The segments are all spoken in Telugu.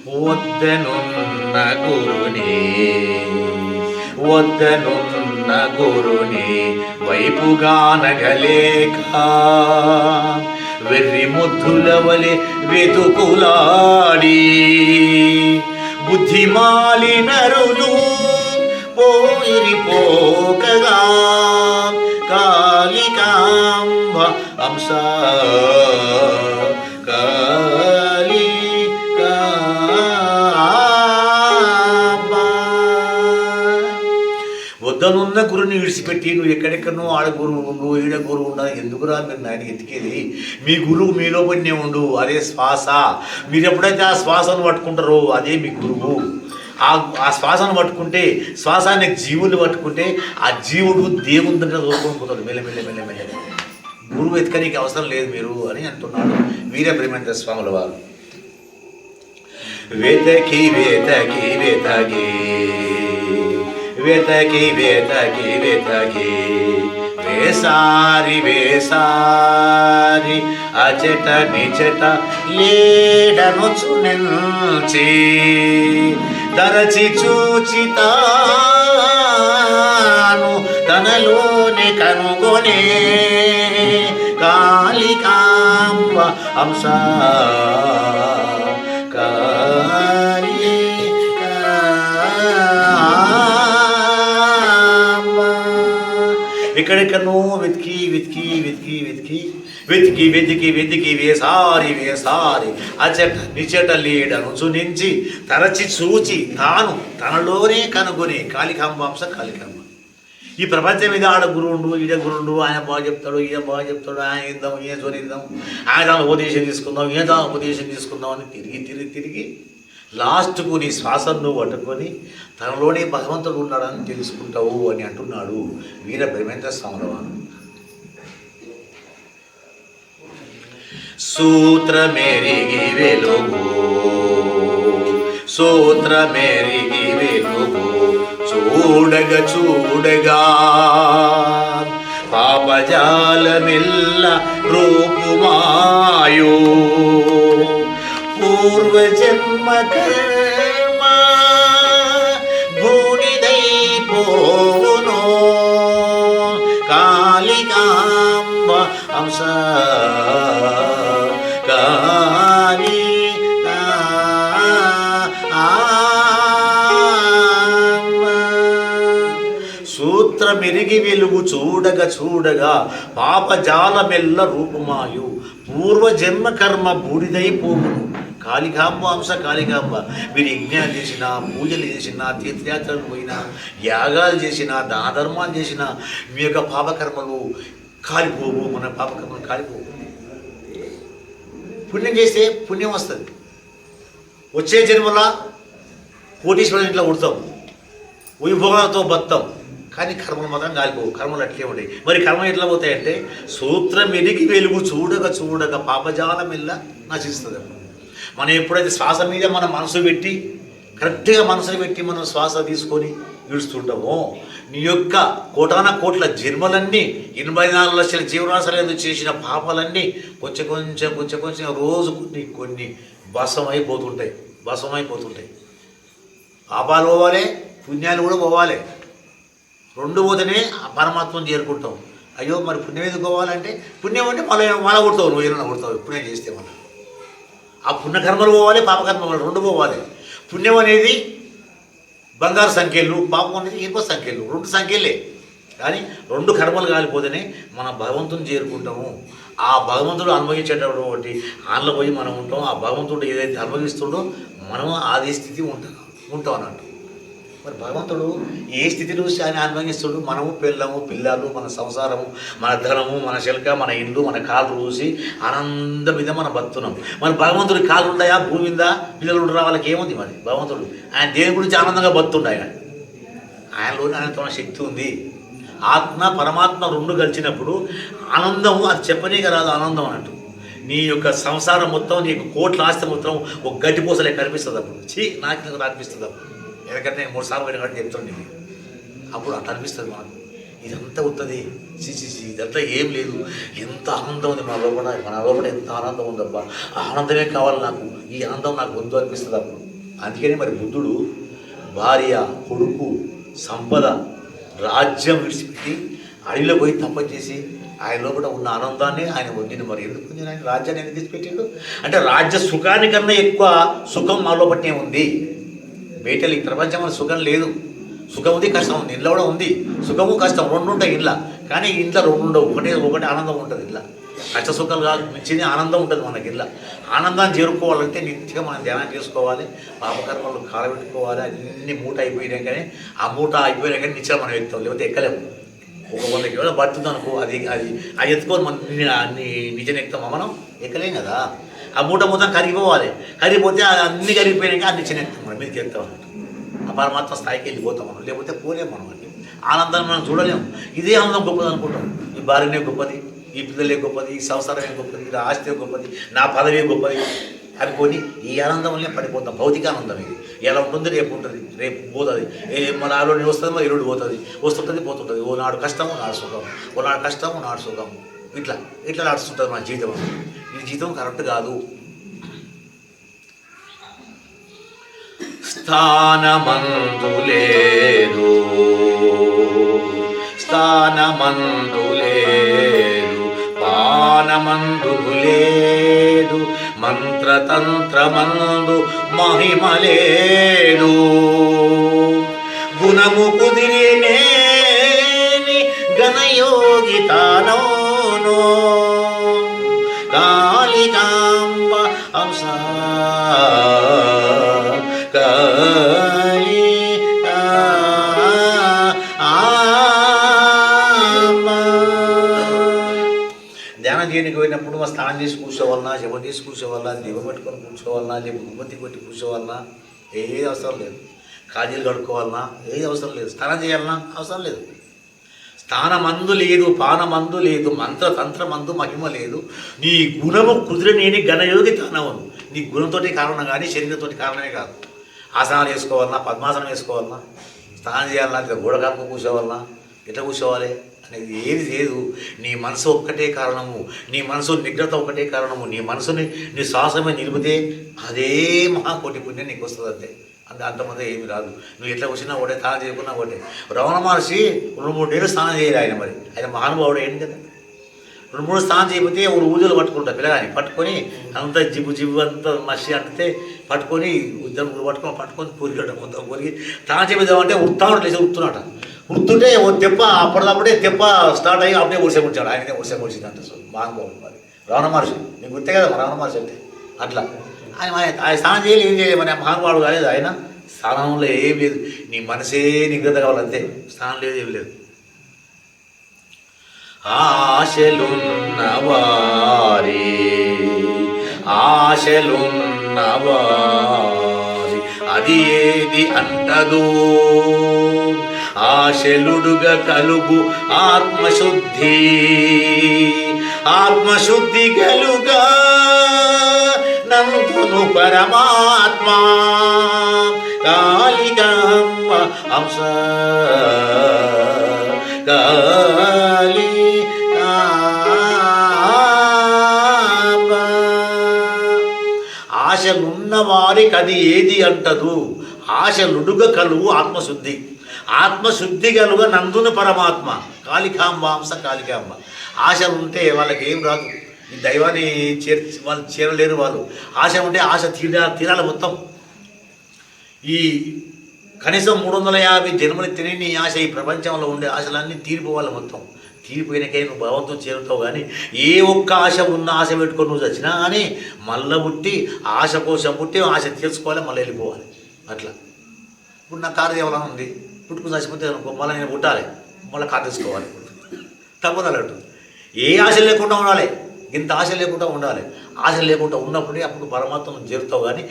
వద్దనున్న గురుని వద్దనున్న గురుని వైపుగానగలేక వెర్రి ముద్దుల వలె వెతుకులాడి బుద్ధిమాలినరులు పోయిపోకగా కాళికాంబ అంశ వద్దనున్న గురుని విడిచిపెట్టి నువ్వు ఎక్కడెక్కడనో ఆడ గురువు ఉండు ఈడ గురువు ఉండ ఎందుకురా మీరు నాయన ఎతికేది? మీ గురువు మీలో పడినే ఉండు, అదే శ్వాస. మీరు ఎప్పుడైతే ఆ శ్వాసను పట్టుకుంటారో అదే మీ గురువు. ఆ శ్వాసను పట్టుకుంటే, శ్వాసాన్ని జీవులు పట్టుకుంటే ఆ జీవుడు దేవుని దగ్గర దూరుకొని పోతాడు మెల్లమెల్ల మెల్లమెల్ల. గురువు ఎత్తుకనికి అవసరం లేదు మీరు అని అంటున్నాడు వీరబ్రహ్మేంద్ర స్వాముల వారు. వెతకి వెతకి వెతకి వెతకి వెతకి వెతకి వేసారి వేసారి అచట నిచట లేడనొచ్చు నుంచి తరచి చూచితాను తనలోని కనుగొనే కాళికాంబ అంశ ఎక్కడెక్కడనో వెతికి వెతికి వెతికి వెతికి వెతికి వెతికి వెతికి వేసారి వేసారి అచట నిచట లేడనుచు నుంచి తరచి చూచి తాను తనలోనే కనుగొని కాళికాంబాంశ కాళికాంబ. ఈ ప్రపంచం మీద ఆడ గురువుండు ఈడ గురువుండు, ఆయన బాగా చెప్తాడు ఈయన బాగా చెప్తాడు, ఆయన ఇద్దాం ఈయన చోరిద్దాం, ఆయన ఉపదేశం తీసుకుందాం ఈయన ఉపదేశం తీసుకుందాం అని తిరిగి తిరిగి తిరిగి లాస్ట్కు నీ శ్వాసను నువ్వు పట్టుకొని తనలోనే భగవంతుడు ఉన్నాడని తెలుసుకుంటావు అని అంటున్నాడు వీరబ్రహ్మేంద్ర స్వాముల వారు. సూత్రమెరిగి వెలుగు సూత్రమెరిగి వెలుగు చూడగ చూడగా పాపజాలమిల్ల రూపుమాయో పూర్వజన్మ కర్మ భూనిదైపోవునో కాళికాంబ అంశ సూత్రమెరిగి వెలుగు చూడగ చూడగా పాపజాలమెల్ల రూపుమాయు పూర్వజన్మ కర్మ బూడిదైపోవును కాళికాంబ అంశ కాళికాంబ. మీరు యజ్ఞాలు చేసినా పూజలు చేసినా తీర్థయాత్రలు పోయినా యాగాలు చేసినా దాన ధర్మాలు చేసినా మీ యొక్క పాపకర్మలు కాలిపోవు, మన పాపకర్మలు కాలిపోవు. పుణ్యం చేస్తే పుణ్యం వస్తుంది. వచ్చే జన్మల కోటీశ్వరుని ఇంట్లో ఉడతాం, వైభోగాలతో బతాం, కానీ కర్మలు మాత్రం కాలిపోవు. కర్మలు అట్లే ఉంటాయి. మరి కర్మలు ఎట్లా పోతాయంటే సూత్రం ఎదిగి వెలుగు చూడగ చూడగ పాపజాలం ఎల్ల నశిస్తుంది. మనం ఎప్పుడైతే శ్వాస మీద మన మనసు పెట్టి కరెక్ట్గా మనసుని పెట్టి మనం శ్వాస తీసుకొని విడుస్తుంటామో నీ యొక్క కోటాన కోట్ల జన్మలన్నీ 84 లక్షల జీవరాశులు చేసిన పాపాలన్నీ కొంచెం కొంచెం కొంచెం కొంచెం రోజు కొన్ని భస్మైపోతుంటాయి. పాపాలు పోవాలి, పుణ్యాలు కూడా పోవాలి. రెండు పోతేనే పరమాత్మను చేరుకుంటాం. అయ్యో మరి పుణ్యం ఎందుకు పోవాలంటే పుణ్యం అంటే మళ్ళీ కొడతావు, నువ్వు ఏమైనా కొడతావు పుణ్యం చేస్తే మనం. ఆ పుణ్యకర్మలు పోవాలి, పాపకర్మలు రెండు పోవాలి. పుణ్యం అనేది బంగారు సంఖ్యలు, పాపం అనేది ఇనుప సంఖ్యలు, రెండు సంఖ్యలే. కానీ రెండు కర్మలు కాలిపోతేనే మనం భగవంతుని చేరుకుంటాము. ఆ భగవంతుడు అనుభవించేటటువంటి ఆన్లో పోయి మనం ఉంటాం. ఆ భగవంతుడు ఏదైతే అనుభవిస్తుండో మనం అదే స్థితి ఉంటాం అన్నట్టు. మరి భగవంతుడు ఏ స్థితి చూసి ఆయన అనుభవిస్తుడు? మనము పిల్లలు మన సంసారము, మన ధనము, మన శిల్క, మన ఇల్లు, మన కాళ్ళు చూసి ఆనందం మీద మనం బతున్నాం. మరి భగవంతుడి కాళ్ళు ఉంటాయా? భూమి ఉందా? పిల్లలు ఉండరా? వాళ్ళకి ఏముంది? మరి భగవంతుడు ఆయన దేని గురించి ఆనందంగా బతుండ? ఆయనలోనే ఆయనతో శక్తి ఉంది. ఆత్మ పరమాత్మ రెండు కలిసినప్పుడు ఆనందము అది చెప్పనీకి రాదు. ఆనందం అన్నట్టు నీ యొక్క సంసారం మొత్తం, నీకు కోట్ల ఆస్తి మొత్తం ఒక గడ్డిపూసలే కనిపిస్తుంది. అప్పుడు నాకు అనిపిస్తుంది. అప్పుడు ఎందుకంటే నేను 3 సార్లు పోయిన కాబట్టి చెప్తాను. అప్పుడు అట్లా అనిపిస్తుంది మనకు. ఇదంతా అవుతుంది ఇదంతా ఏం లేదు, ఎంత ఆనందం ఉంది మన లోపల ఎంత ఆనందం ఉందబ్బా, ఆ ఆనందమే కావాలి నాకు, ఈ ఆనందం నాకు వద్దు అనిపిస్తుంది. అప్పుడు అందుకనే మరి బుద్ధుడు భార్య, కొడుకు, సంపద, రాజ్యం విడిచిపెట్టి అడవిలో పోయి తపస్సు చేసి ఆయన లోపల ఉన్న ఆనందాన్ని ఆయన పొందిండు. మరి ఎందుకు పొందిన ఆయన రాజ్యాన్ని ఎందుకు విడిచిపెట్టిండు అంటే రాజ్య సుఖానికన్నా ఎక్కువ సుఖం మా లోపలనే ఉంది. బయటలు ఈ ప్రపంచంలో సుఖం లేదు. సుఖం ఉంది, కష్టం ఉంది. ఇంట్లో కూడా ఉంది సుఖము కష్టం రెండు ఉంటాయి ఇంట్లో. కానీ ఇంట్లో రెండు ఉండవు. ఒకటి ఆనందం ఉంటుంది ఇంట్లో. కష్ట సుఖాలు కాదు మించింది ఆనందం ఉంటుంది మనకి ఇంట్లో. ఆనందాన్ని చేరుకోవాలంటే నిత్యం మనం ధ్యానం చేసుకోవాలి, పాపకర్మలు కాలబెట్టుకోవాలి. అన్ని మూట అయిపోయినాయి కానీ ఆ మూట అయిపోయినా కానీ నిత్యం మనం ఎక్కుతాం, లేకపోతే ఎక్కలేము. ఒక 100 కిలోలు పడుతుంది అనుకో, అది ఎత్తుకొని మనం నిజం ఎక్కుతామా? మనం ఎక్కలేం కదా. ఆ మూట మొత్తం కరిగిపోవాలి. కరిగిపోతే అది అన్ని కరిగిపోయినాక అన్ని చిన్న ఎక్కుతాం, మనం మీదకి ఎక్కుతాం అన్నట్టు. ఆ పరమాత్మ స్థాయికి వెళ్ళిపోతాం మనం, లేకపోతే పోలేము మనం. అంటే ఆనందాన్ని మనం చూడలేము. ఇదే ఆనందం గొప్పది అనుకుంటాం. ఈ భార్యనే గొప్పది, ఈ పిల్లలే గొప్పది, ఈ సంసారమే గొప్పది, ఈ ఆస్తి గొప్పది, నా పదవే గొప్పది అనుకొని ఈ ఆనందంలోనే పడిపోతాం. భౌతిక ఆనందం ఇది. ఎలా ఉంటుంది రేపు ఉంటుంది, రేపు పోతుంది. మన ఆలోని వస్తుంది, మరి ఎరుడు పోతుంది, వస్తుంటుంది పోతుంటుంది. ఓ నాడు కష్టము నాడు సుఖం, ఓ నాడు కష్టము నాడు సుఖం, ఇట్లా నడుస్తుంటుంది మన జీవితం. ఈ జీవితం కరెక్ట్ కాదు. స్థానమందు లేదు, స్థానమందు లేదు, పానమందు లేదు, మంత్రతంత్రమందు మహిమలేదు, గుణము కుదిరినేని ఘనయోగి తానోనో, కాళికాంబ హంస ధ్యానం చేయడానికి పోయినప్పుడు స్నానం చేసి కూర్చోవాలన్నా, జపం చేసి కూర్చోవాలన్నా, దీపం పెట్టుకొని కూర్చోవాలన్నా, లేకపోతే ఉమ్మతి కొట్టి కూర్చోవాలన్నా ఏది అవసరం లేదు. కాజీలు కడుక్కోవాలన్నా ఏది అవసరం లేదు. స్నానం చేయాలన్నా అవసరం లేదు. స్థానమందు లేదు, పానమందు లేదు, మంత్రతంత్రమందు మహిమ లేదు, నీ గుణము కుదిరనేని ఘనయోగి తానవను. నీ గుణంతో కారణం కానీ శరీరంతో కారణమే కాదు. ఆసనాలు వేసుకోవాలన్నా, పద్మాసనం వేసుకోవాలన్నా, స్నానం చేయాలన్నా, ఇట్లా గోడ కాపు కూర్చోవాలన్నా, ఎట్లా కూర్చోవాలి అనేది ఏది లేదు. నీ మనసు ఒక్కటే కారణము, నీ మనసు నిగ్రత ఒకటే కారణము. నీ మనసుని నీ శ్వాసమే నిలిపితే అదే మహాకోటి పుణ్యం నీకు వస్తుంది. అంతే, అంతమంది ఏమి రాదు. నువ్వు ఎట్లా వచ్చినా ఒకటే, స్నానం చేయకున్నా ఒకటే. రమణ మహర్షి 2-3 ఏళ్ళు స్నానం చేయరు ఆయన. మరి ఆయన మహానుభావుడు ఏంటి కదా. 2-3 స్నానం చేయకపోతే ఊరు ఊజలు పట్టుకుంటారు పిల్లగాని పట్టుకొని, అంత జిబ్బు అంత మసి అంటితే పట్టుకొని ఉద్యమం పట్టుకొని పొరిగట మొత్తం పొరిగి స్నానం చేద్దామంటే ఉత్తాడు లేచి ఉడుతున్నట. ఉడుతుంటే ఓ తెప్ప అప్పటిదప్పుడే తెప్ప స్టార్ట్ అయ్యి అప్పుడే ఒడిసేకొచ్చాడు. ఆయననే ఒడిసేకొచ్చిందంట. మహానుభావుడు మరి రమణ మహర్షి. నీకు గుర్తే కదా రమణ మహర్షి అంటే. అట్లా ఆయన స్నానం చేయాలి, ఏం చేయలేదు. మరి మహానుభావుడు కాలేదు ఆయన. స్నానంలో ఏం లేదు, నీ మనసే నిగ్రత కావాలంతే. స్నానం లేదు, ఏం లేదు. ఆశలున్నవారి అది ఏది అంటదు, ఆశలుడుగా కలుగు ఆత్మశుద్ధి, ఆత్మశుద్ధి కలుగా నందును పరమాత్మ, కాళికాంబ హంస కాళి ఆశలున్న వారికి అది ఏది అంటదు, ఆశలుడుగ కలుగు ఆత్మశుద్ధి, ఆత్మశుద్ధి కలుగ నందును పరమాత్మ, కాళికాంబ హంస కాళికాంబ. ఆశలు ఉంటే వాళ్ళకి ఏం రాదు. ఈ దైవాన్ని వాళ్ళు చేరలేరు. వాళ్ళు ఆశ ఉంటే ఆశ తీరాలి మొత్తం. ఈ కనీసం 350 జన్మలు తిని ఆశ, ఈ ప్రపంచంలో ఉండే ఆశలన్నీ తీరిపోవాలి మొత్తం. తీరిపోయినకే నువ్వు భగవంతుని చేరుతావు. కానీ ఏ ఒక్క ఆశ ఉన్న ఆశ పెట్టుకొని నువ్వు చచ్చినా కానీ మళ్ళీ పుట్టి ఆశ కోసం పుట్టి ఆశ తీర్చుకోవాలి, మళ్ళీ వెళ్ళిపోవాలి. అట్లా ఇప్పుడు నా కారు ఎవరైనా ఉంది, పుట్టుకుని చచ్చిపోతే అనుకో, మళ్ళీ నేను పుట్టాలి, మళ్ళీ కారు తీసుకోవాలి. తప్పదన్నట్టు ఏ ఆశ లేకుండా ఉండాలి, ఇంత ఆశ లేకుండా ఉండాలి. ఆశ లేకుండా ఉన్నప్పుడే అప్పుడు పరమాత్మను చేరుతావు. కానీ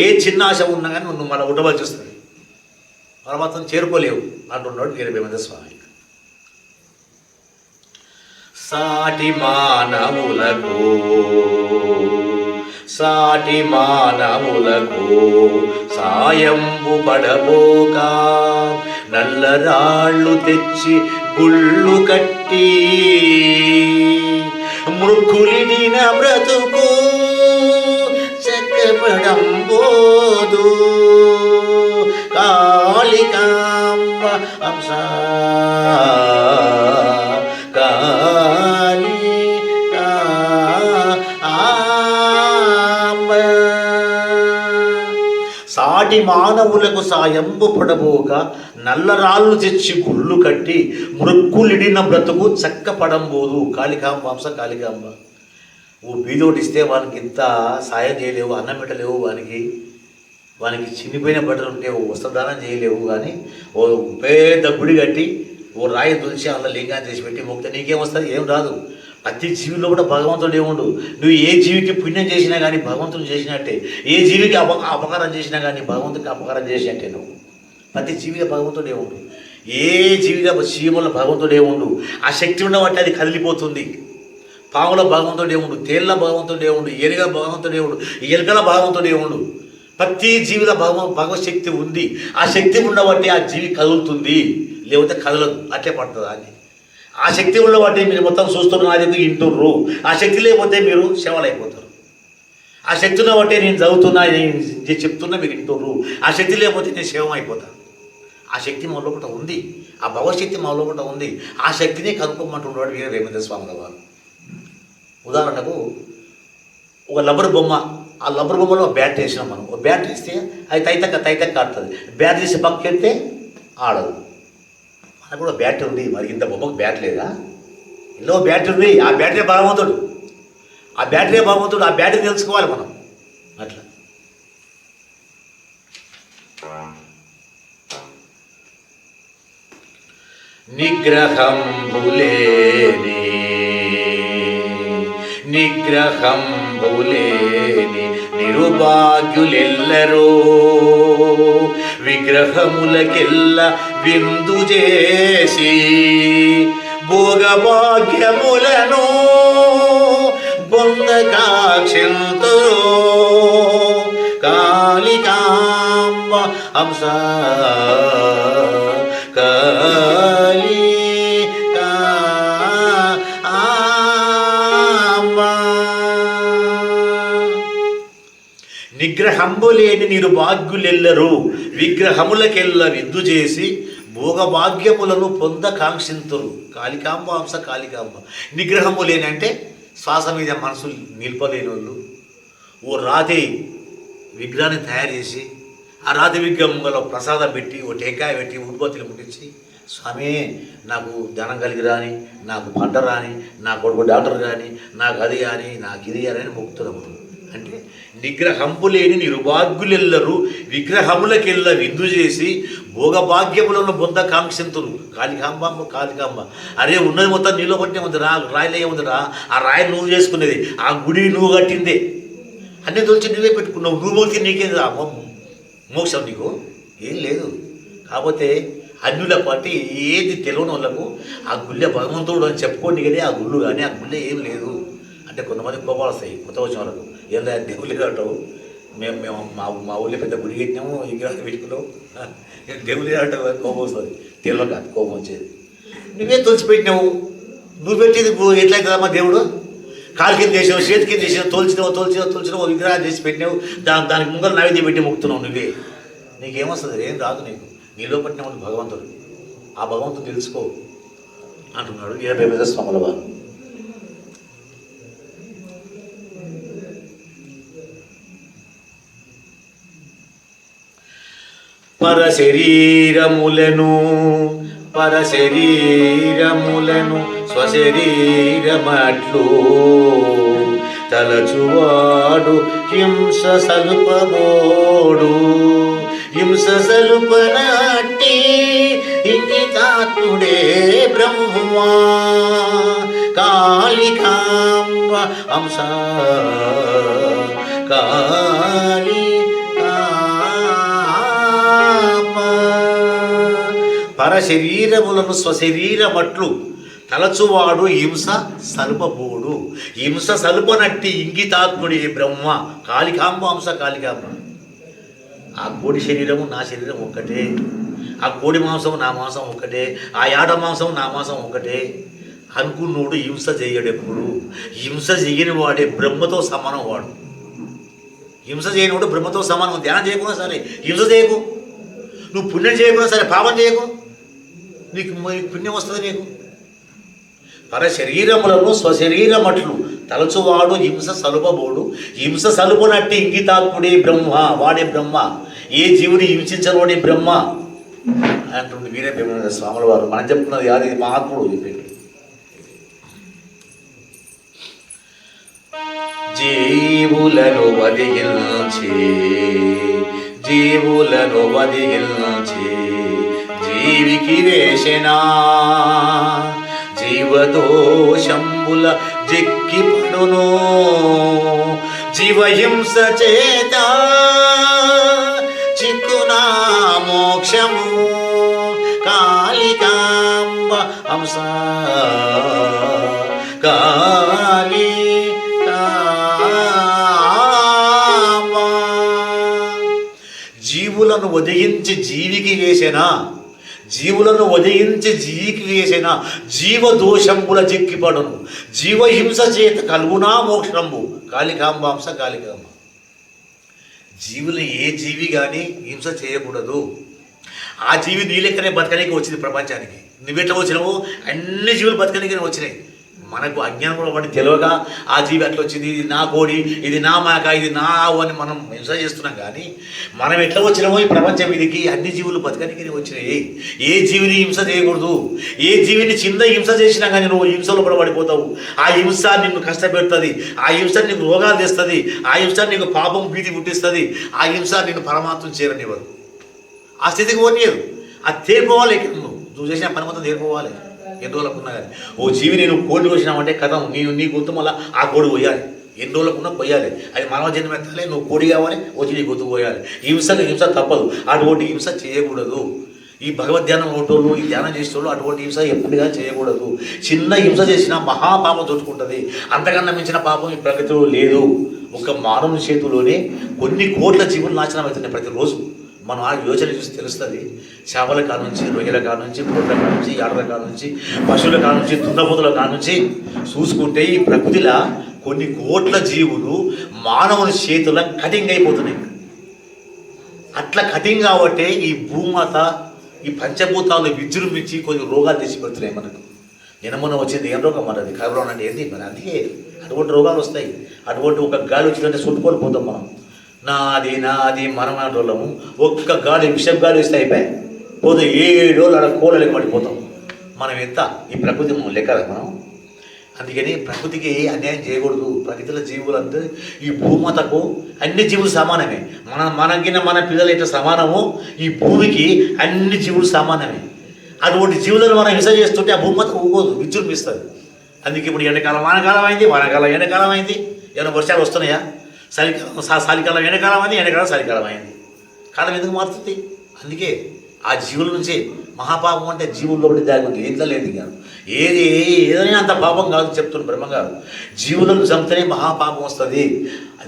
ఏ చిన్న ఆశ ఉన్నా కానీ నువ్వు మళ్ళీ ఉండవలసి వస్తుంది, పరమాత్మను చేరుకోలేవు అంటున్నాడు వీరభేమేంద్ర స్వామి. సాటి మానవులకు సాయంబు పడబోక, నల్లరాళ్ళు తెచ్చి గుళ్ళు కట్టి మృక్కులిడిన బ్రతుకు చక్కపడంబోదు, సాటి మానవులకు సాయంబు పడబోక నల్లరాళ్ళు తెచ్చి గుళ్ళు కట్టి మృక్కులిడిన బ్రతుకు చక్క పడంబోదు. కాళికాంబాంస కాళికాంబ. ఓ బీదోటి ఇస్తే వానికి ఇంత సాయం చేయలేవు, అన్నం పెట్టలేవు, వానికి చినిపోయిన బట్టలు ఉంటే ఓ వస్త్రదానం చేయలేవు. కానీ ఓ పెద్ద గుడి కట్టి ఓ రాయి తులిచి అందులో లింగాన్ని చేసి పెట్టి మొక్కితే నీకేమొస్తుంది? ఏం రాదు. ప్రతి జీవిలో కూడా భగవంతుడు ఏముండు. నువ్వు ఏ జీవికి పుణ్యం చేసినా కానీ భగవంతుడు చేసినట్టే, ఏ జీవికి అపకారం చేసినా కానీ భగవంతుడికి అపకారం చేసినట్టే. నువ్వు ప్రతి జీవిగా భగవంతుడు ఏముండు. ఏ జీవిగా జీవుల భగవంతుడు ఏముండు. ఆ శక్తి ఉండబట్టి అది కదిలిపోతుంది. పాముల భగవంతుడు ఏముండు, తేళ్ల భగవంతుడు ఏముండు, ఏనుగల భగవంతుడు ఏముండు, ఎలుకల భగవంతుడు ఏముండు. ప్రతి జీవిలో భగవశక్తి ఉంది. ఆ శక్తి ఉండబట్టి ఆ జీవి కదులుతుంది, లేకపోతే కదలదు, అట్లే పడుతుంది అని. ఆ శక్తి ఉండబట్టి మీరు మొత్తం చూస్తున్నారు, వింటుర్రు. ఆ శక్తి లేకపోతే మీరు శవలైపోతారు. ఆ శక్తి ఉన్నబట్టే నేను చదువుతున్నా, నేను చెప్తున్నా, మీరు వింటుర్రు. ఆ శక్తి లేకపోతే నేను శవం అయిపోతాను. ఆ శక్తి మా లోపల ఉంది, ఆ భగవశక్తి మా లోపల ఉంది. ఆ శక్తిని కనుక్కోమంటున్నాడు వీర వేమేంద్ర స్వామి వారు. ఉదాహరణకు ఒక లబ్బర్ బొమ్మ, ఆ లబ్బర్ బొమ్మలో బ్యాట్ వేసినాం మనం. ఒక బ్యాట్ వేస్తే అది తైతక్క ఆడుతుంది. బ్యాట్ తీసి పక్కకెడితే ఆడదు. మనకు కూడా బ్యాట్ ఉంది, మరి ఇంత బొమ్మకు బ్యాట్ లేదా? ఇందులో బ్యాట్ ఉంది, ఆ బ్యాటరీ భగవంతుడు. ఆ బ్యాటరీ తెలుసుకోవాలి మనం. అట్లా నిగ్రహంబులేని నిరుభాగ్యులెల్లరో విగ్రహములకెల్ల విందు చేసి భోగభాగ్యములను పొందకాక్షింతురో కాళికాంబ హంస నిగ్రహంబులేని నిరుభాగ్యులెల్లరూ విగ్రహములకెల్ల విందు చేసి భోగభాగ్యములను పొందకాంక్షింతురు. కాళికాంబ హంస కాళికాంబ. నిగ్రహము లేని అంటే శ్వాస మీద మనసు నిల్పలేని వాళ్ళు ఓ రాతి విగ్రహాన్ని తయారు చేసి ఆ రాతి విగ్రహంలో ప్రసాదం పెట్టి ఓ టెంకాయ పెట్టి ఉద్బత్తులు ముట్టించి, స్వామి నాకు ధనం కలిగి రాని, నాకు పంట రాని, నా కొడుకు డాక్టర్ కానీ, నాకు అది కానీ, నాకు ఇది అని మొక్కుతున్నాము. అంటే నిగ్రహంబులేని నిరుభాగ్యులెల్లరూ విగ్రహములకెల్ల విందు చేసి భోగభాగ్యములను పొందకాంక్షింతులు. కాళికాంబ. అరే ఉన్నది మొత్తం నీలో పట్టినే ఉంది రా, రాయిలో ఏముందిరా? ఆ రాయి నువ్వు చేసుకునేది, ఆ గుడి నువ్వు కట్టిందే, అన్నీ తొలిచి నువ్వే పెట్టుకున్నావు. నువ్వు పోతే నీకేది రా మోక్షం? నీకు ఏం లేదు. కాకపోతే అన్యుల పాటి ఏది తెలియని వాళ్ళకు ఆ గుళ్ళే భగవంతుడు అని చెప్పుకోండి కానీ ఆ గుళ్ళు కానీ ఆ గుళ్ళే ఏం లేదు. అంటే కొంతమంది కోపాలు వస్తాయి కొత్త వచ్చిన వాళ్ళకు. ఏం లేదు దేవుళ్ళు కట్టవు, మేము మా ఊళ్ళో పెద్ద గుడి కట్టినాము, విగ్రహాలు పెట్టుకున్నాము, దేవుళ్ళు అంటే కోపం వస్తుంది. తెలియక కాదు కోపం వచ్చేది. నువ్వే తొలిచిపెట్టినావు, నువ్వు పెట్టేది ఎట్లయితుందమ్మా? దేవుడు కాలు కింద చేసావు, చేతి కింద చేసావు, తోల్చినావు, విగ్రహాలు చేసి పెట్టినావు, దానికి ముందర నైవేద్యం పెట్టి మొక్కుతున్నావు. నువ్వే నీకేమొస్తుంది? ఏం రాదు నీకు. నీలో పట్టిన వాళ్ళు భగవంతుడు. ఆ భగవంతుడు తెలుసుకో అంటున్నాడు వీరవేమేంద్ర స్వాముల వారు. పరశరీరములను స్వశరీరమట్లు తలచువాడు హింస సలుపనట్టి ఇంగితాత్ముడే బ్రహ్మా కాళికాంబ హంస పరశరీరములను స్వశరీరమట్లు తలచువాడు హింస సలుపబోడు. హింస సలుపనట్టి ఇంగితాత్ముడి బ్రహ్మ కాళికాంబ హంస కాళికాంబ. ఆ కోడి శరీరము నా శరీరం ఒక్కటే, ఆ కోడి మాంసం నా మాంసం ఒక్కటే, ఆ యాడ మాంసం నా మాంసం ఒక్కటే అనుకున్నోడు హింస చేయడెప్పుడు. హింస చేయని వాడే బ్రహ్మతో సమానం. వాడు హింస చేయని వాడు బ్రహ్మతో సమానం. ధ్యానం చేయకుండా సరే హింస చేయకు, నువ్వు పుణ్యం చేయకుండా సరే పాపం చేయకు, నీకు పుణ్యం వస్తుంది నీకు. పరశరీరములను స్వశరీరమట్లు తలచువాడు హింస సలుపబోడు, హింస సలుపునట్టి ఇంగితాత్ముడే బ్రహ్మ, వాడే బ్రహ్మ, ఏ జీవుని హింసించనోడే బ్రహ్మ అంటుండే వీరే బ్రహ్మ స్వాముల వారు. మనం చెప్పుకున్నది కాదు, ఇది మహాత్ముడు చెప్పేది. జీవులను వదిలించి, జీవులను వదిలించి జీవికి వేషనా, జీవదోషంబుల జెక్కి పడును, జీవహింస చేత చిక్కునా మోక్షము, కాళికాంబ హంస జీవులను వదిలించి జీవికి వేసెనా, జీవులను వదిలించి జీవికి వేసిన జీవదోషంబుల చిక్కిపడును, జీవహింస చేత కలుగునా మోక్షంబు, కాళికాంబాంస కాళికాంబ. జీవులు ఏ జీవి కానీ హింస చేయకూడదు. ఆ జీవి నీ లెక్కనే బతకడానికి వచ్చింది ప్రపంచానికి. నువ్వెట్లా వచ్చినావు, అన్ని జీవులు బతకడానికి వచ్చినాయి. మనకు అజ్ఞానం కూడా వాటి తెలియక ఆ జీవి అట్లా వచ్చింది, ఇది నా కోడి, ఇది నా మేక, ఇది నా ఆవు అని మనం హింస చేస్తున్నాం. కానీ మనం ఎట్లా వచ్చినామో ఈ ప్రపంచం మీదకి అన్ని జీవులు బతకనికి వచ్చినాయి. ఏ జీవిని హింస చేయకూడదు. ఏ జీవిని చిన్న హింస చేసినా కానీ నువ్వు హింసలో పడిపోతావు. ఆ హింస నిన్ను కష్టపెడుతుంది, ఆ హింస నీకు రోగాలు తెస్తుంది, ఆ హింస నీకు పాపం భీతి పుట్టిస్తుంది, ఆ హింస నిన్ను పరమాత్మ చేరనివ్వదు. ఆ స్థితికి పోనీయదు. అది తేలిపోవాలి. నువ్వు చేసిన పని మొత్తం తేలిపోవాలి. ఎన్ని రోజులకు ఉన్నా కానీ ఓ జీవి నేను కోడి కోసినామంటే కథ నీ గొంతు మళ్ళీ ఆ కోడి పోయాలి. ఎన్ని రోజులకు ఉన్నా పోయాలి. అది మానవ జన్మ ఎత్తాలి. నువ్వు కోడి కావాలి, వచ్చి నీ గొంతు పోయాలి. హింస తప్పదు. అటువంటి హింస చేయకూడదు. ఈ భగవద్ధ్యానం ఒకటోళ్ళు, ఈ ధ్యానం చేసేటోళ్ళు అటువంటి హింస ఎప్పటిగా చేయకూడదు. చిన్న హింస చేసినా మహాపాపం చుట్టుకుంటుంది. అంతకన్నా మించిన పాపం ఈ ప్రకృతిలో లేదు. ఒక మానవుని చేతుల్లోనే కొన్ని కోట్ల జీవులు నాశనం అవుతున్నాయి ప్రతిరోజు. మనం ఆ యోచన చూసి తెలుస్తుంది. చేపల కాడ నుంచి, రొయ్యల కాడ నుంచి, కోట్ల కాడ నుంచి, ఆడల కాడ నుంచి, పశువుల కాడ నుంచి, దున్నపోతుల కాడ నుంచి చూసుకుంటే ఈ ప్రకృతిలో కొన్ని కోట్ల జీవులు మానవుని చేతుల కటింగ్ అయిపోతున్నాయి. అట్లా కటింగ్ కాబట్టి ఈ భూమాత, ఈ పంచభూతాలు విజృంభించి కొన్ని రోగాలు తెచ్చి పెడుతున్నాయి మనకు. నిన్న వచ్చింది ఏం రోగం మనది, కరోనా అంటే ఏంటి మరి. అందుకే అటువంటి రోగాలు వస్తాయి. అటువంటి ఒక గాలి వచ్చిందంటే చుట్టుకొని పోతాం మనం. నాది మనం వాళ్ళము. ఒక్క గాలి విషం గాలి వస్తే అయిపోయాయి పోతే 7 రోజులు అక్కడ కోళ్ళకి పడిపోతాం. మనం ఎంత ఈ ప్రకృతి లెక్క మనం. అందుకని ప్రకృతికి అన్యాయం చేయకూడదు. ప్రకృతిలో జీవులంతా ఈ భూమాతకు అన్ని జీవులు సమానమే. మనకిన మన పిల్లలు ఎట్లా సమానమో ఈ భూమికి అన్ని జీవులు సమానమే. అటువంటి జీవులను మనం హింస చేస్తుంటే ఆ భూమాత ఊగోదు, విజృంభిస్తుంది. అందుకే ఇప్పుడు ఎండాకాలం వానకాలం అయింది, వానకాలం ఎండాకాలం అయింది. ఏమైనా వర్షాలు వస్తున్నాయా? చలికాలం ఎండాకాలం అయింది, ఎండాకాలం చలికాలం అయింది. కాలం ఎందుకు మారుతుంది? అందుకే ఆ జీవుల నుంచి మహాపాపం అంటే జీవుల్లో ఒకటి దాగి ఉంది. ఏం లేదు ఇక ఏదైనా అంత పాపం కాదు చెప్తున్న బ్రహ్మగారు. జీవులను చంపితేనే మహాపాపం వస్తుంది.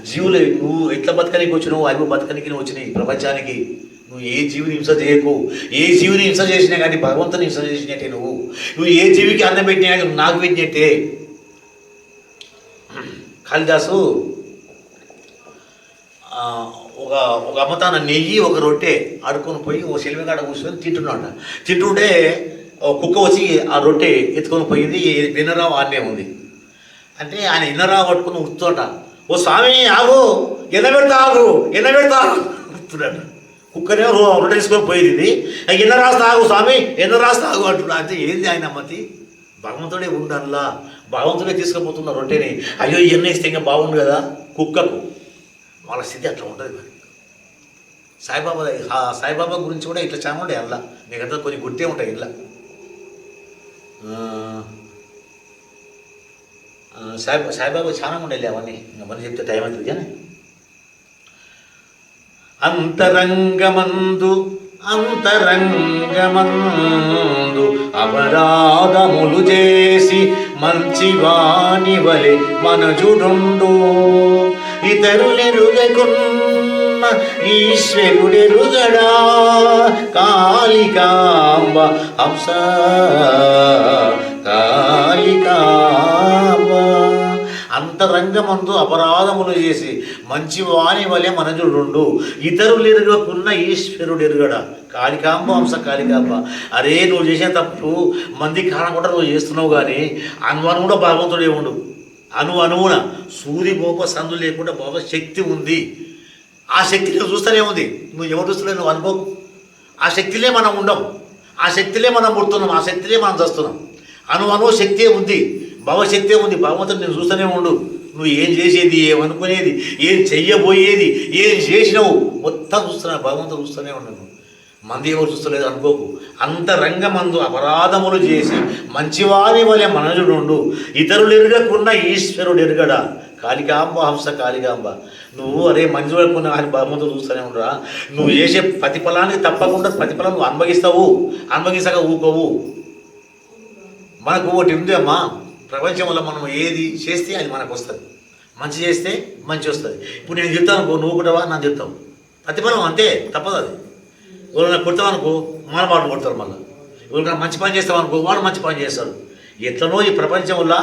జీవులు నువ్వు ఎట్లా బతకనికి వచ్చినావు, అవి బతకనికి వచ్చినాయి ప్రపంచానికి. నువ్వు ఏ జీవిని హింస చేయకు. ఏ జీవిని హింస చేసినా కానీ భగవంతుని హింస చేసినట్టే. నువ్వు ఏ జీవికి అన్నం పెట్టినా కానీ నువ్వు నాకు పెట్టినట్టే. కాళిదాసు ఒక అమ్మతాన నెయ్యి ఒక రొట్టె ఆడుకొని పోయి ఓ సెలిమిగాడ కూర్చొని తింటుంటే కుక్క వచ్చి ఆ రొట్టె ఎత్తుకొని పోయింది. వినరావు ఆనే ఉంది. అంటే ఆయన ఇన్నరావు పట్టుకుని ఉడుతుంట, ఓ స్వామి ఆగు, ఎన్న పెడతా ఉడుతున్నాడు. కుక్కనే రొట్టె తీసుకొని పోయింది. ఎన్న రాస్తా ఆగు స్వామి, ఎన్న రాస్తా ఆగు అంటున్నా. అంటే ఏంది ఆయన మతి? భగవంతుడే ఉండల్లా, భగవంతుడే తీసుకుపోతున్న రొట్టెని. అయ్యో ఎన్న ఇస్తే ఇంకా బాగుండు కదా. కుక్కకు వాళ్ళ స్థితి అట్లా ఉంటుంది. మరి సాయిబాబా గురించి కూడా ఇట్లా చాలా ఉంటాయి. అలా మీకంతా కొన్ని గుర్తే ఉంటాయి. ఇలా సాయిబాబా చాలా ఉండేది. అవన్నీ అవన్నీ చెప్తే టైం అవుతుంది. కానీ అంతరంగమందు అపరాధములు చేసి మంచివాని వలె మనజుడుండు, ఇతరులెరుగకున్న ఈశ్వరుడెరుగడా, కాళికాంబ హంస కాళికాంబ. అంతరంగమందు అపరాధములు చేసి మంచి వాని వలె మనజుడుండు, ఇతరులు ఎరుగకున్న ఈశ్వరుడు ఎరుగడా, కాళికాంబ హంస కాళికాంబ. అరే నువ్వు చేసే తప్పు మంది కారణకుండా నువ్వు చేస్తున్నావు, కానీ అన్వాను కూడా భగవంతుడే ఉండు. అణువున సూర్యమోప సందు లేకుండా బాబా శక్తి ఉంది. ఆ శక్తిని చూస్తూనే ఉంది. నువ్వు ఎవరు చూస్తలే నువ్వు అనుకోకు. ఆ శక్తిలే మనం ఉండం, ఆ శక్తిలే మనం పుడుతున్నాం, ఆ శక్తిలే మనం చేస్తున్నాం. అణువు శక్తే ఉంది, భవశక్తే ఉంది. భగవంతుడు నేను చూస్తూనే ఉండు. నువ్వు ఏం చేసేది, ఏమనుకునేది, ఏం చెయ్యబోయేది, ఏం చేసినావు మొత్తం చూస్తున్నా. భగవంతుడు చూస్తూనే ఉన్నాను. మంది ఎవరు చూస్తలేదు అనుకోకు. అంతరంగమందు అపరాధములు చేసి మంచివారి వలె మనజుడుండు, ఇతరులు ఎరగకుండా ఈశ్వరుడు ఎరగడా. కాళికాంబ హంస కాళికాంబ. నువ్వు అరే మంచి వైపున్న ఆయన భగవంతుడు చూస్తూనే ఉండరా. నువ్వు చేసే ప్రతిఫలానికి తప్పకుండా ప్రతిఫలం నువ్వు అనుభవిస్తాక ఊకోవు. మనకు ఒకటి ఉంది అమ్మా, ప్రపంచంలో మనం ఏది చేస్తే అది మనకు వస్తుంది. మంచి చేస్తే మంచి వస్తుంది. ఇప్పుడు నేను చెప్తాను అనుకో, నువ్వు కూడా నాకు చెప్తావు. ప్రతిఫలం అంతే, తప్పదు. అది ఎవరైనా కొడతావు అనుకో, మానవాడు కొడతారు. మళ్ళీ ఎవరికైనా మంచి పని చేస్తావు అనుకో, వాడు మంచి పని చేస్తాడు. ఎట్లనో ఈ ప్రపంచంలో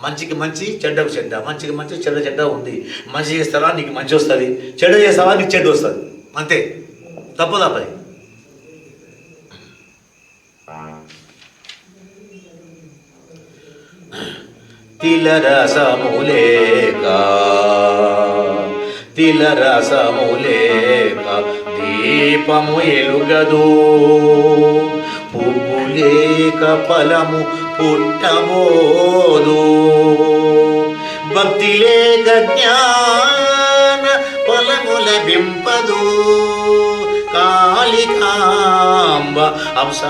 మంచికి మంచి, చెడ్డకు చెడ్డ, మంచికి మంచి, చెడ్డ ఉంది. మంచి చేస్తావా నీకు మంచి వస్తుంది, చెడ్డ చేస్తావా నీకు చెడ్డ వస్తుంది. అంతే, తప్పదు. తిలరసములేక దీపము ఎలుగదు, పువ్వు లేక ఫలము పుట్టబోదు, భక్తి లేక జ్ఞాన ఫలము లభింపదు. కాళికాంబ హంస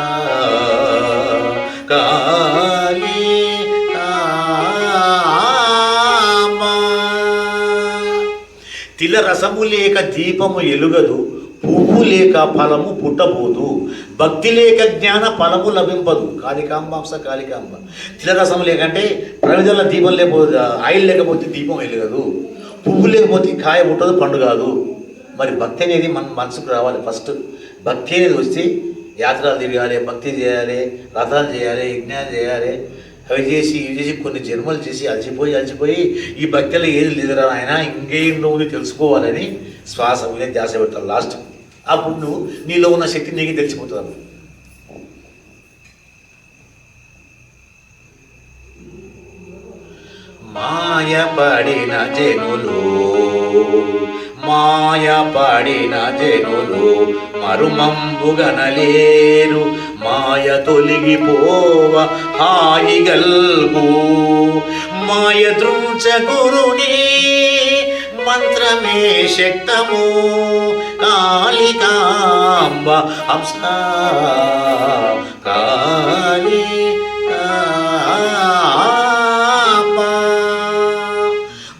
తిల రసము లేక దీపము ఎలుగదు, పువ్వు లేక ఫలము పుట్టబోదు, భక్తి లేక జ్ఞాన ఫలము లభింపదు. కాళికాంబ హంస కాళికాంబ. తిల రసము లేకంటే ప్రమిదల దీపం లేకపోతే, ఆయిల్ లేకపోతే దీపం వెలుగదు, పువ్వు లేకపోతే కాయ పుట్టదు, పండు కాదు. మరి భక్తి అనేది మన మనసుకు రావాలి. ఫస్ట్ భక్తి అనేది వస్తే యాత్రలు తిరగాలి, భక్తి చేయాలి, రథాలు చేయాలి, యజ్ఞాలు చేయాలి. అవి చేసి ఇవి చేసి కొన్ని జన్మలు చేసి అలసిపోయి ఈ భక్తిలో ఏది లేదురా ఆయన, ఇంకేం నువ్వు తెలుసుకోవాలని శ్వాస మీద ధ్యాస పెడతావు. లాస్ట్ అప్పుడు నువ్వు నీలో ఉన్న శక్తి నీకు తెలిసిపోతావు. మాయపడిన జనులు మరుమంబుగనలేరు, మాయ తొలగిపోవ హాయిగల్గు, మాయ దృంచ గురుని మంత్రమే శక్తము. కాళికాంబ హంస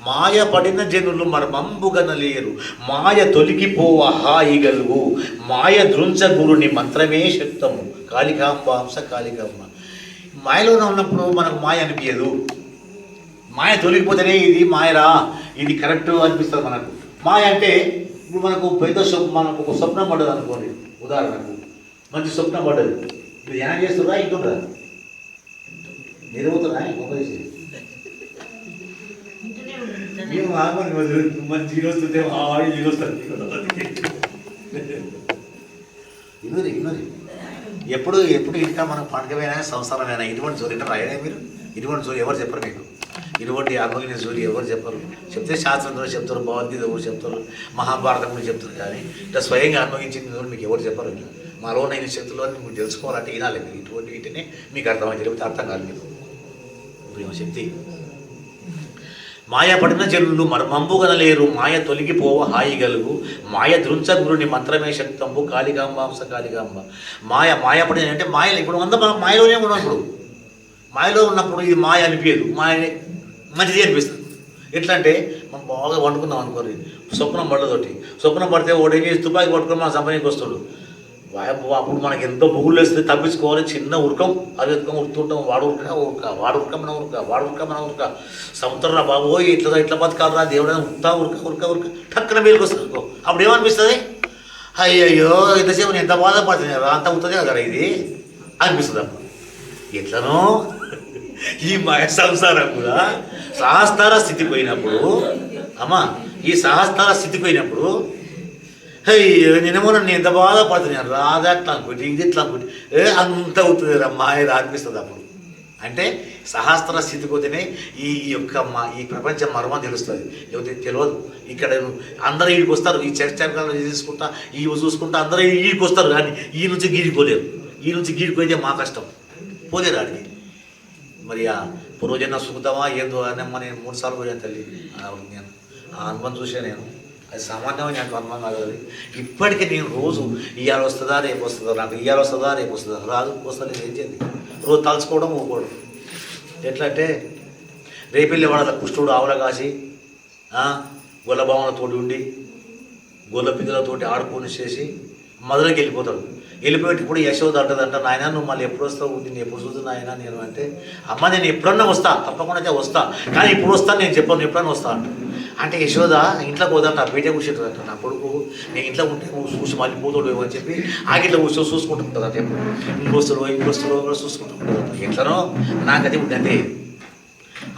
మాయపడిన జనులు మర్మంబుగనలేరు, మాయ తొలగిపోవ హాయిగలుగు, మాయ దృంచ గురుని మంత్రమే శక్తము. కాళికాంబ హంస కాళికాంబ. మాయలోనే ఉన్నప్పుడు మనకు మాయ అనిపించదు. మాయ తొలగిపోతేనే ఇది మాయరా, ఇది కరెక్ట్ అనిపిస్తుంది మనకు. మాయ అంటే ఇప్పుడు మనకు మనకు ఒక స్వప్నం పడ్డది అనుకోండి. ఉదాహరణకు మంచి స్వప్నం పడ్డది, ఇప్పుడు ఏం చేస్తుందా ఇంటుందా నిరుగుతున్నా ఒకరేసి మేము మంచి వస్తుంటే ఇన్నది ఎప్పుడు ఇంకా మనం పండుగమైనా సంసారమైనా ఇటువంటి జోలి ఇంటర్ రాయడే మీరు. ఇటువంటి జోలి ఎవరు చెప్పరు మీకు. ఇటువంటి ఆరోగ్య జోలి ఎవరు చెప్పరు. చెప్తే శాస్త్రంలో చెప్తారు, భగవద్గీత ఎవరు చెప్తారు, మహాభారతం కూడా చెప్తారు. కానీ ఇట్లా స్వయంగా అనుభవించింది జోలి మీకు ఎవరు చెప్పరు. ఇట్లా మాలో ఉన్న శక్తులు అని మీకు తెలుసుకోవాలంటే వినాలి మీరు. ఇటువంటి వీటినే మీకు అర్థమైంది, లేకపోతే అర్థం కాదు మీకు. ప్రేమ శక్తి. మాయపడిన జనులు మర్మంబుగనలేరు, మాయ తొలగిపోవ హాయిగలుగు, మాయ దృంచ గురుని మంత్రమే శక్తంబు. కాళికాంబ హంస కాళికాంబ. మాయపడిన అంటే మాయలు ఇప్పుడు మాయలోనే ఉన్నాం. ఇప్పుడు మాయలో ఉన్నప్పుడు ఇది మాయ అనిపించదు, మాయ మంచిది అనిపిస్తుంది. ఎట్లా అంటే మనం బాగా వండుకుందాం అనుకోరు, స్వప్నం పడితే ఒకటి ఏం చేసి తుపాకి పట్టుకొని మన సంపనికి వస్తాడు. అప్పుడు మనకి ఎంతో బుగులు వేస్తే తప్పించుకోవాలి. చిన్న ఉరకం అది ఉరుతుంటాం. వాడు ఉరక మన ఉరక సముద్రంలో బాబు ఇట్లా బతకాలరా దేవుడు ఉరక టక్కున మేలుకు వస్తుంది. అప్పుడు ఏమనిపిస్తుంది, అయ్యయ్యో ఇంతసేపు నేను ఎంత బాధపడుతున్నాను రా, అంత ఉంటుంది కదా ఇది అనిపిస్తుంది. అప్పుడు ఎట్లనో ఈ మాయ సంసారం కూడా సహస్ర స్థితి పోయినప్పుడు ఈ సహస్ర స్థితి పోయినప్పుడు నిన్నమో నన్ను ఎంత బాధపడుతున్నాను రాదా అట్లా అనుకుంటే ఇది ఇట్లా అనుకుంటే అంత అవుతుంది రా మాయ అనిపిస్తుంది. అప్పుడు అంటే సహస్ర స్థితికి పోతేనే ఈ యొక్క ఈ ప్రపంచం మర్మం తెలుస్తుంది, లేకపోతే తెలియదు. ఇక్కడ అందరూ ఈడికి వస్తారు, ఈ చర్చలు తీసుకుంటా ఈ చూసుకుంటా అందరూ ఈడికి వస్తారు, కానీ ఈ నుంచి గీడిపోలేరు. ఈ నుంచి గీడిపోయితే మా కష్టం, పోలేరు ఆడికి. మరి ఆ పూర్వజన్మ సుఖతావా ఏందో అని నేను 3 సార్లు పోయాను తల్లి. నేను ఆ అనుభవం చూసా, నేను అది సామాన్యమైన నాకు అనుభవం కాదు. అది ఇప్పటికీ నేను రోజు ఇవాళ వస్తుందా రేపు వస్తుందా, నాకు ఇవాళ వస్తుందా రేపు వస్తుందా, రాదు వస్తుంది ఏం చేయండి, రోజు తలుచుకోవడం ఊకోవడం. ఎట్లా అంటే రేపెళ్ళి వాళ్ళ కుష్ఠుడు ఆవుల కాసి గొల్ల భావనతోటి ఉండి గొల్ల పిల్లలతోటి ఆడుకొని చేసి మధురకి వెళ్ళిపోతాడు. వెళ్ళిపోయేటప్పుడు యశోద అంటదంట, నాయన నువ్వు మళ్ళీ ఎప్పుడు వస్తావు, నేను ఎప్పుడు చూస్తున్నా ఆయన నేను అంటే, అమ్మ నేను ఎప్పుడన్నా వస్తా, తప్పకుండా అయితే వస్తా, కానీ ఇప్పుడు వస్తాను నేను చెప్పాను, ఎప్పుడన్నా వస్తా అంట. అంటే యశోద ఇంట్లోకి పోదంట, బయట కూర్చుంటుందంట. నా కొడుకు నేను ఇంట్లో ఉంటే నువ్వు చూసి మళ్ళీ పోతాడు అని చెప్పి ఆగిట్లో కూర్చొని చూసుకుంటుంటుందంట. ఇంటికి వస్తులో చూసుకుంటుంటుందంట. ఎట్లనో నాకది ఉందంటే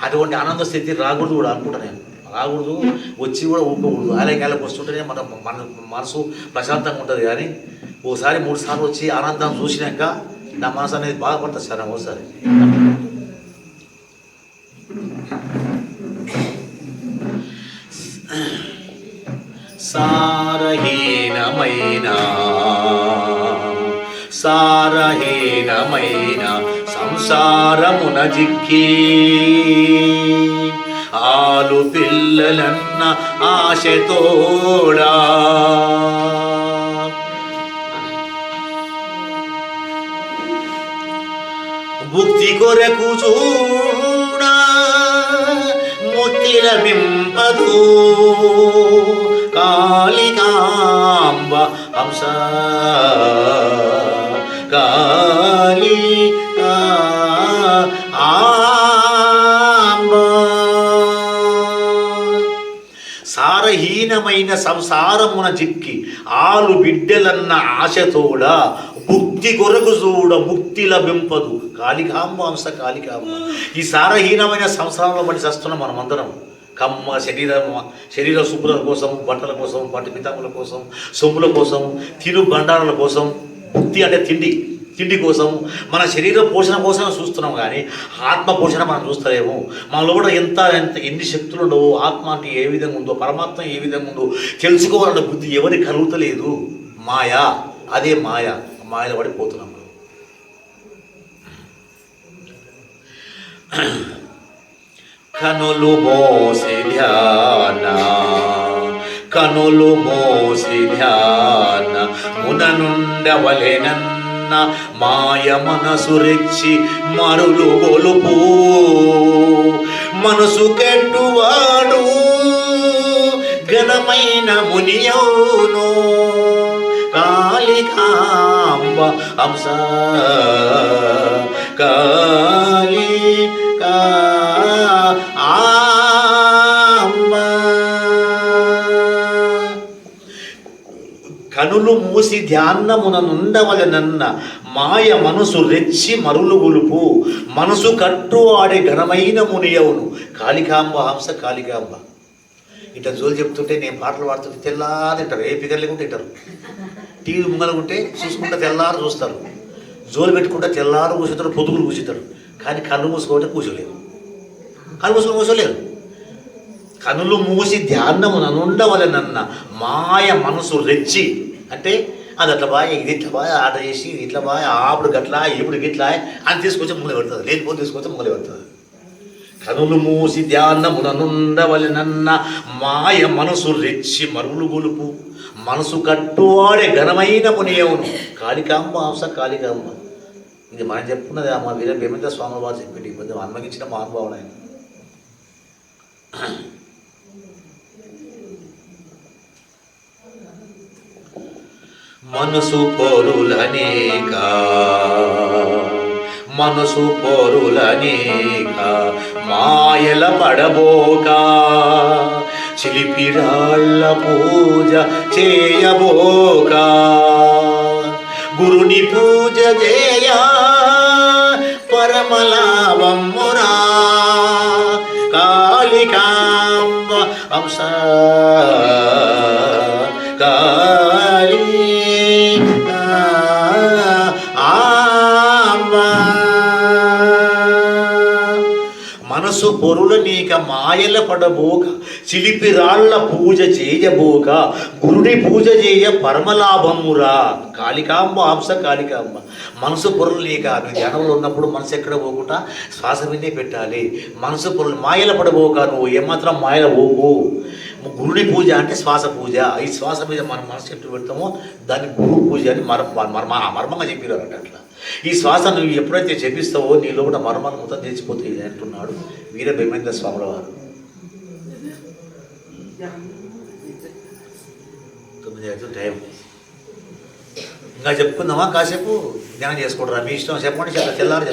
అటువంటి ఆనంద స్థితి రాకూడదు కూడా అనుకుంటా నేను. రాకూడదు, వచ్చి కూడా ఊరుకోకూడదు. ఆలయకాలకు వస్తుంటేనే మన మనసు ప్రశాంతంగా ఉంటుంది. కానీ ఓసారి 3 సార్లు వచ్చి ఆనందం చూసినాక నా మనసు అనేది బాధపడుతుంది సార్. ఒకసారి సారహీనమైన సంసారమున జిక్కి ఆలు పిల్లలన్న ఆశతోడా భుక్తి కొరకు చూడా ముక్తి లభింపదు కాళికాంబ హంస కాళికా ఆంబ. సారహీనమైన సంసారమున జిక్కి ఆలు బిడ్డలన్న ఆశతోడ ముక్తి కొరకు చూడ ముక్తి లభింపదు కాళికాంబ హంస కాళికాంబ. ఈ సారహీనమైన సంసారంలో పడి చస్తున్నాం మనమందరం. కమ్మ శరీర శుభ్రత కోసం, బట్టల కోసం, పట్టు పితాముల కోసం, సొమ్ముల కోసం, తిను బండారాల కోసం, ముక్తి అంటే తిండి కోసం, మన శరీర పోషణ కోసం చూస్తున్నాం. కానీ ఆత్మ పోషణ మనం చూస్తలేము. మనలో కూడా ఎన్ని శక్తులు ఉండవు, ఆత్మ అంటే ఏ విధంగా ఉందో, పరమాత్మ ఏ విధంగా ఉందో తెలుసుకోవాలన్న బుద్ధి ఎవరికి కలుగుతలేదు. మాయా, అదే మాయలో పడిపోతున్నాం. కనులు మోసి ధ్యాన ముననుండవలెనన్న మాయ మనసు రెచ్చి మరులు గొలుపు మనసు కెట్టువాడు ఘనమైన మునియౌను కాళికాంబ హంస కాళికా ఆంబ. కనులు మూసి ధ్యానముననుండవలెనన్న మాయ మనసు రెచ్చి మరులు గొలుపు మనసు కట్టు ఆడే ఘనమైన మునియవును కాళికాంబ హంస కాళికాంబ. ఇట్లా జోలు చెప్తుంటే నేను పాటలు పాడుతుంటే తెల్లారి తింటారు, ఏ పిగర్ లేకుంటే తింటారు. టీవీ ముంగలుంటే చూసుకుంటే తెల్లారు చూస్తారు, జోలు పెట్టుకుంటే తెల్లారు కూర్చుంటారు, పొద్దుగులు కూర్చుంటారు. కానీ కళ్ళు మూసుకోవటే కూర్చోలేరు, కళ్ళు మూసుకొని కూర్చోలేరు. కనులు మూసి ధ్యానముననుండవలెనన్న మాయ మనసు రెచ్చి అంటే అది అట్లా బాయ్, ఇది ఇట్లా బాయ్, ఆర్డర్ చేసి ఇది ఇట్లా బాయ్, ఆపుడు గట్లా ఇప్పుడు గిట్లా అని తీసుకొచ్చి మొదలు పెడుతుంది, లేనిపోతే తీసుకొచ్చి మొదలు పెడుతుంది. కనులు మూసి ధ్యానముననుండవలెనన్న మాయ మనసు రెచ్చి మరులు గొలుపు మనసు కట్టువాడే ఘనమైన మునియవును కాళికాంబ హంస కాళికాంబ. ఇది మనం చెప్పుకున్నది మా వీర భీమేంద్ర స్వామి వారు చెప్పేది. కొంచెం అన్వయించిన మహానుభావుడు ఆయన. మనసు పొరులనేక మాయల పడబోక చిలిపిరాళ్ళ పూజ చేయబోక గురుని పూజ చేయ పరమలాభమురా కాళికాంబ హంస కాళికా ఆంబ. పొరుల నీక మాయల పడబోక చిలిపి రాళ్ల పూజ చేయబోక గురుడి పూజ చేయ పరమలాభమురా. కాళికాంబ హంస కాళికాంబ. మనసు పొరులు నీక నువ్వు ధ్యానంలో ఉన్నప్పుడు మనసు ఎక్కడ పోకుండా శ్వాస మీదే పెట్టాలి. మనసు పొరులు మాయల పడబోక, నువ్వు ఏమాత్రం మాయల పోకు. గురుడి పూజ అంటే శ్వాస పూజ. ఈ శ్వాస మీద మన మనసు ఎట్టు పెడతామో దాన్ని గురు పూజ అని మర్మంగా చెప్పినారంట. అట్లా ఈ శ్వాస నువ్వు ఎప్పుడైతే జపిస్తావో నీ లోపల మర్మాలు మొత్తం తెచ్చిపోతాయి అంటున్నాడు వీర బ్రహ్మేంద్ర స్వాముల వారు. 9 టైం. ఇంకా చెప్పుకుందామా? కాసేపు ధ్యానం చేసుకుంటారా? మీ ఇష్టం చెప్పండి. తెల్లారు